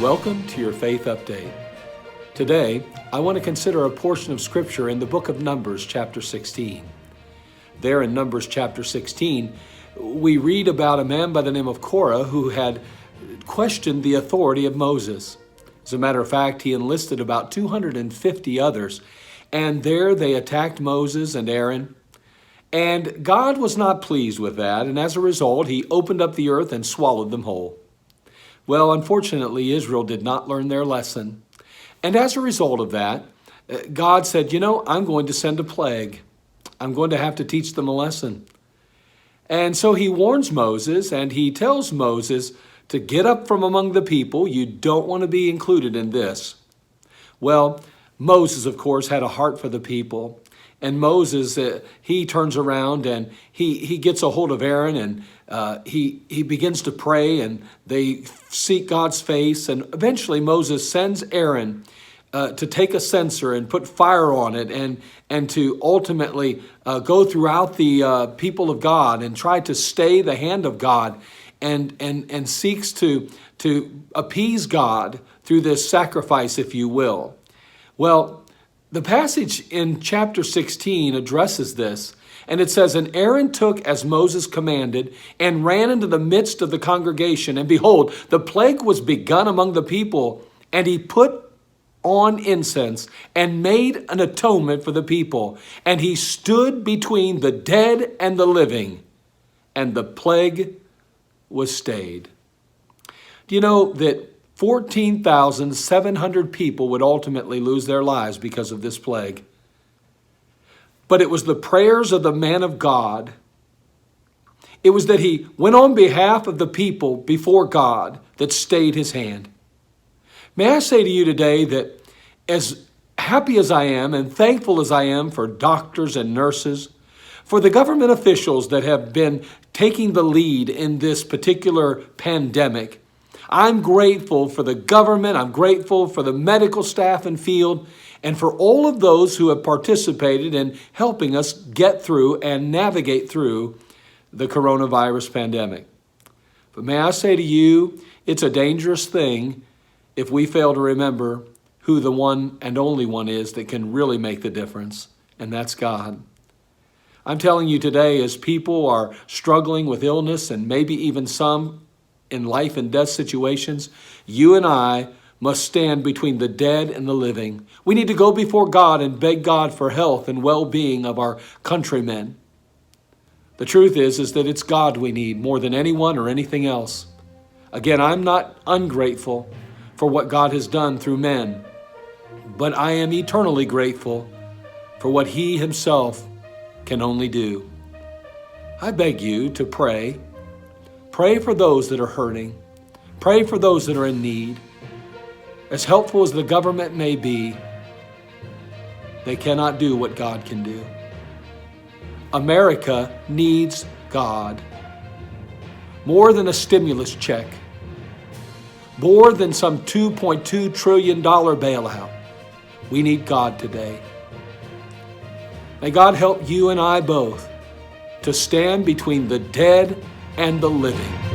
Welcome to your Faith Update. Today, I want to consider a portion of Scripture in the book of Numbers, chapter 16. There in Numbers chapter 16, we read about a man by the name of Korah who had questioned the authority of Moses. As a matter of fact, he enlisted about 250 others, and there they attacked Moses and Aaron. And God was not pleased with that, and as a result, he opened up the earth and swallowed them whole. Well, unfortunately, Israel did not learn their lesson. And as a result of that, God said, I'm going to send a plague. I'm going to have to teach them a lesson. And so he warns Moses, and he tells Moses to get up from among the people. You don't want to be included in this. Well, Moses, of course, had a heart for the people. And Moses, he turns around and he gets a hold of Aaron, and he begins to pray, and they seek God's face. And eventually Moses sends Aaron to take a censer and put fire on it, and to ultimately go throughout the people of God and try to stay the hand of God, and seeks to appease God through this sacrifice, if you will. Well, the passage in chapter 16 addresses this, and it says, "And Aaron took as Moses commanded, and ran into the midst of the congregation, and behold, the plague was begun among the people, and he put on incense, and made an atonement for the people, and he stood between the dead and the living, and the plague was stayed." Do you know that 14,700 people would ultimately lose their lives because of this plague? But it was the prayers of the man of God. It was that he went on behalf of the people before God that stayed his hand. May I say to you today that as happy as I am and thankful as I am for doctors and nurses, for the government officials that have been taking the lead in this particular pandemic, I'm grateful for the government, I'm grateful for the medical staff and field, and for all of those who have participated in helping us get through and navigate through the coronavirus pandemic. But may I say to you, it's a dangerous thing if we fail to remember who the one and only one is that can really make the difference, and that's God. I'm telling you today, as people are struggling with illness and maybe even some in life and death situations, you and I must stand between the dead and the living. We need to go before God and beg God for health and well-being of our countrymen. The truth is that it's God we need more than anyone or anything else. Again, I'm not ungrateful for what God has done through men, but I am eternally grateful for what He Himself can only do. I beg you to pray. Pray for those that are hurting. Pray for those that are in need. As helpful as the government may be, they cannot do what God can do. America needs God. More than a stimulus check. More than some $2.2 trillion bailout. We need God today. May God help you and I both to stand between the dead and the living.